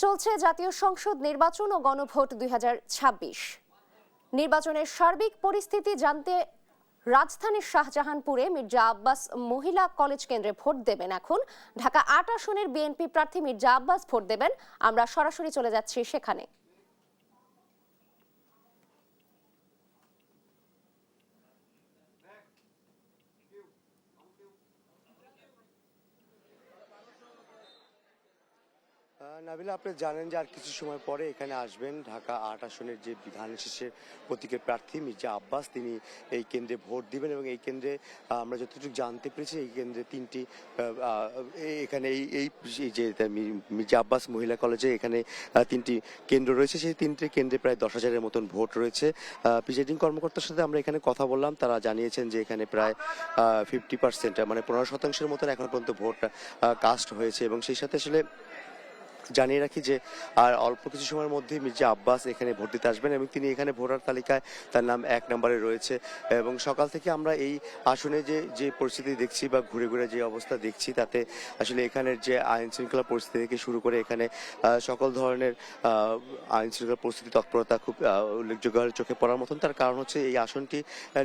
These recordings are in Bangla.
চলছে জাতীয় সংসদ নির্বাচন ও গণভোট 2026। নির্বাচনের সার্বিক পরিস্থিতি জানতে রাজধানীর শাহজাহানপুরে মির্জা আব্বাস মহিলা কলেজ কেন্দ্রে ভোট দেবেন এখন ঢাকা ৮ আসনের বিএনপি প্রার্থী মির্জা আব্বাস ভোট দেবেন। আমরা সরাসরি চলে যাচ্ছি সেখানে। নাবিলা, আপনি জানেন যে আর কিছু সময় পরে এখানে আসবেন ঢাকা ৮ আসনের যে বিধান শেষের প্রতীকের প্রার্থী মির্জা আব্বাস। তিনি এই কেন্দ্রে ভোট দিবেন এবং এই কেন্দ্রে আমরা যতটুকু জানতে পেরেছি এই কেন্দ্রে তিনটি এখানে এই যে মির্জা আব্বাস মহিলা কলেজে এখানে তিনটি কেন্দ্র রয়েছে। সেই তিনটি কেন্দ্রে প্রায় 10,000-এর মতন ভোট রয়েছে। প্রিসাইডিং কর্মকর্তার সাথে আমরা এখানে কথা বললাম, তারা জানিয়েছেন যে এখানে প্রায় 50% মানে 15% মতন এখন পর্যন্ত ভোট কাস্ট হয়েছে। এবং সেই সাথে আসলে জানিয়ে রাখি যে আর অল্প কিছু সময়ের মধ্যে মির্জা আব্বাস এখানে ভোট দিতে আসবেন এবং তিনি এখানে ভোটার তালিকায় তার নাম 1 নম্বরে রয়েছে। এবং সকাল থেকে আমরা এই আসনে যে পরিস্থিতি দেখছি বা ঘুরে ঘুরে যে অবস্থা দেখছি তাতে আসলে এখানের যে আইন শৃঙ্খলা পরিস্থিতি থেকে শুরু করে এখানে সকল ধরনের আইন শৃঙ্খলা পরিস্থিতি তৎপরতা খুব উল্লেখযোগ্য চোখে পড়ার মতন। তার কারণ হচ্ছে এই আসনটি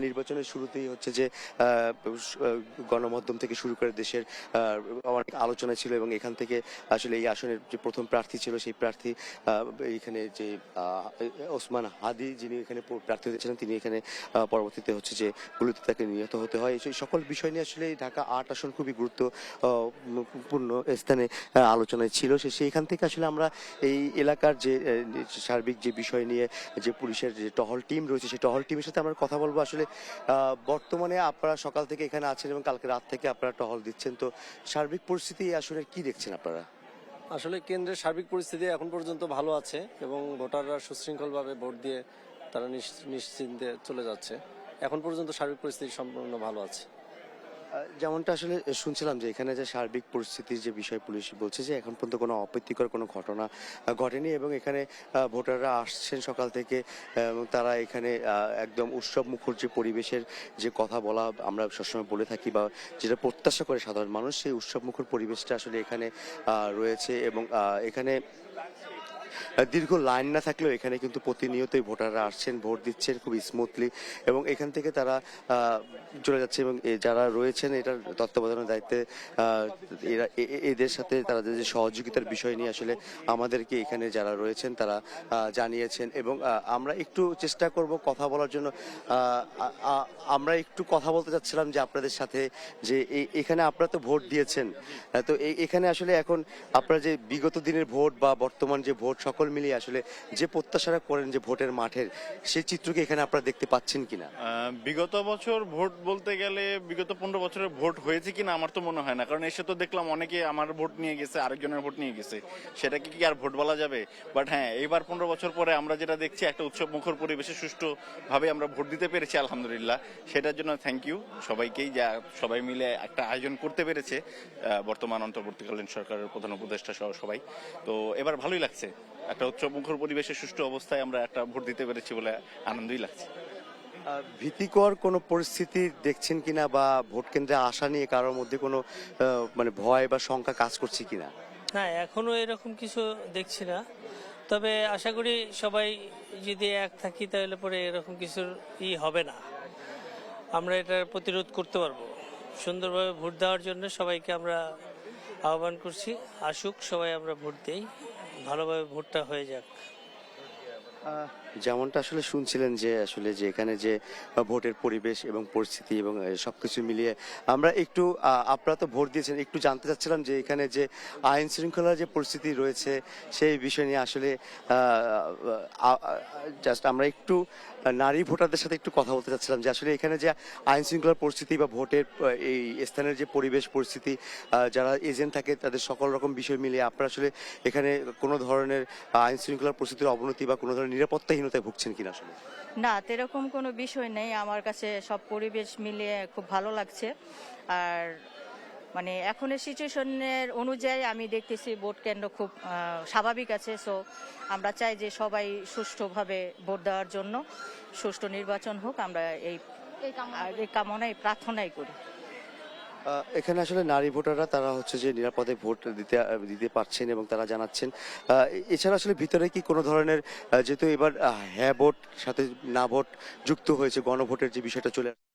নির্বাচনের শুরুতেই হচ্ছে যে গণমাধ্যম থেকে শুরু করে দেশের অনেক আলোচনা ছিল এবং এখান থেকে আসলে এই আসনের যে প্রথম প্রার্থী ছিল সেই প্রার্থী এখানে যে ওসমান হাদি যিনি এখানে প্রার্থী হয়েছিলেন তিনি এখানে পরবর্তীতে হচ্ছে যে গুলিতে তাকে নিহত হতে হয়। এই সকল বিষয় নিয়ে আসলে ঢাকা ৮ আসন খুবই গুরুত্বপূর্ণ স্থানে আলোচনায় ছিল। সেইখান থেকে আসলে আমরা এই এলাকার যে সার্বিক যে বিষয় নিয়ে যে পুলিশের যে টহল টিম রয়েছে সেই টহল টিমের সাথে আমরা কথা বলবো। আসলে বর্তমানে আপনারা সকাল থেকে এখানে আছেন এবং কালকে রাত থেকে আপনারা টহল দিচ্ছেন, তো সার্বিক পরিস্থিতি আসলে কি দেখছেন আপনারা? আসলে কেন্দ্রের সার্বিক পরিস্থিতি এখন পর্যন্ত ভালো আছে এবং ভোটাররা সুশৃঙ্খলভাবে ভোট দিয়ে তারা নিশ্চিন্তে চলে যাচ্ছে। এখন পর্যন্ত সার্বিক পরিস্থিতি সম্পূর্ণ ভালো আছে। যেমনটা আসলে শুনছিলাম যে এখানে যে সার্বিক পরিস্থিতির যে বিষয় পুলিশ বলছে যে এখন পর্যন্ত কোনো অপ্রীতিকর কোনো ঘটনা ঘটেনি এবং এখানে ভোটাররা আসছেন সকাল থেকে এবং তারা এখানে একদম উৎসব মুখর যে পরিবেশের যে কথা বলা আমরা সবসময় বলে থাকি বা যেটা প্রত্যাশা করে সাধারণ মানুষ, সেই উৎসব মুখর পরিবেশটা আসলে এখানে রয়েছে। এবং এখানে দীর্ঘ লাইন না থাকলেও এখানে কিন্তু প্রতিনিয়তই ভোটাররা আসছেন, ভোট দিচ্ছেন খুব স্মুথলি এবং এখান থেকে তারা চলে যাচ্ছে। এবং যারা রয়েছেন এটার তত্ত্বাবধানের দায়িত্বে এদের সাথে তারা যে সহযোগিতার বিষয় নিয়ে আসলে আমাদেরকে এখানে যারা রয়েছেন তারা জানিয়েছেন। এবং আমরা একটু চেষ্টা করব কথা বলার জন্য। আমরা একটু কথা বলতে চাচ্ছিলাম যে আপনাদের সাথে যে এখানে আপনারা তো ভোট দিয়েছেন, তো এখানে আসলে এখন আপনারা যে বিগত দিনের ভোট বা বর্তমান যে ভোট সকল মিলিয়ে আসলে যে প্রত্যাশাটা করেন যে ভোটের মাঠের, সেই চিত্রকে এখানে আপনারা দেখতে পাচ্ছেন কিনা? বিগত বছর ভোট বলতে গেলে বিগত 15 বছরের ভোট হয়েছে কিনা আমার তো মনে হয় না, কারণ এসে তো দেখলাম অনেকে আমার ভোট নিয়ে গেছে, আরেকজনের ভোট নিয়ে গেছে, সেটাকে কি আর ভোট বলা যাবে? বাট হ্যাঁ, এইবার 15 বছর পরে আমরা যেটা দেখছি একটা উৎসব মুখর পরিবেশে সুষ্ঠুভাবে আমরা ভোট দিতে পেরেছি আলহামদুলিল্লাহ। সেটার জন্য থ্যাংক ইউ সবাইকেই, যা সবাই মিলে একটা আয়োজন করতে পেরেছে বর্তমান অন্তর্বর্তীকালীন সরকারের প্রধান উপদেষ্টা সহ সবাই। তো এবার ভালোই লাগছে, একটা উৎসব মুখর পরিবেশে সুষ্ঠু অবস্থায় আমরা একটা ভোট দিতে পেরেছি বলে আনন্দই লাগছে। ভীতিকর কোনো পরিস্থিতি দেখছেন কিনা বা ভোট কেন্দ্রে আসা নিয়ে কারোর মধ্যে কোনো মানে ভয় বা শঙ্কা কাজ করছে কিনা? না, এখনো এরকম কিছু দেখছি না, তবে আশা করি সবাই যদি এক থাকি তাহলে পরে এরকম কিছুর হবে না, আমরা এটার প্রতিরোধ করতে পারবো। সুন্দরভাবে ভোট দেওয়ার জন্য সবাইকে আমরা আহ্বান করছি, আসুক সবাই, আমরা ভোট দেই, ভালোভাবে ভোটটা হয়ে যাক। যেমনটা আসলে শুনছিলেন যে আসলে যে এখানে যে ভোটের পরিবেশ এবং পরিস্থিতি এবং সবকিছু মিলিয়ে আমরা একটু আপনারা তো ভোট দিয়েছেন, একটু জানতে চাচ্ছিলাম যে এখানে যে আইন শৃঙ্খলার যে পরিস্থিতি রয়েছে সেই বিষয় নিয়ে আসলে জাস্ট আমরা একটু নারী ভোটারদের সাথে একটু কথা বলতে চাচ্ছিলাম যে আসলে এখানে যে আইন শৃঙ্খলার পরিস্থিতি বা ভোটের এই স্থানের যে পরিবেশ পরিস্থিতি, যারা এজেন্ট থাকে তাদের সকল রকম বিষয় মিলিয়ে আপনারা আসলে এখানে কোনো ধরনের আইন শৃঙ্খলার পরিস্থিতির অবনতি বা কোনো ধরনের নিরাপত্তাহীনতায় ভুগছেন কিনা? আসলে না, এরকম কোনো বিষয় নেই, আমার কাছে সব পরিবেশ মিলিয়ে খুব ভালো লাগছে। আর মানে এখনের সিচুয়েশনের অনুযায়ী আমি দেখতেছি ভোট কেন্দ্র খুব স্বাভাবিক আছে। সো আমরা চাই যে সবাই সুষ্ঠুভাবে ভোট দেওয়ার জন্য সুষ্ঠু নির্বাচন হোক, আমরা এই কামনায় প্রার্থনাই করি। এখানে আসলে নারী ভোটাররা তারা হচ্ছে যে নিরাপদে ভোট দিতে দিতে পারছেন এবং তারা জানাচ্ছেন। এছাড়া আসলে ভিতরে কি কোনো ধরনের যেহেতু এবার হ্যাঁ ভোট সাথে না ভোট যুক্ত হয়েছে, গণভোটের যে বিষয়টা চলে আসছে,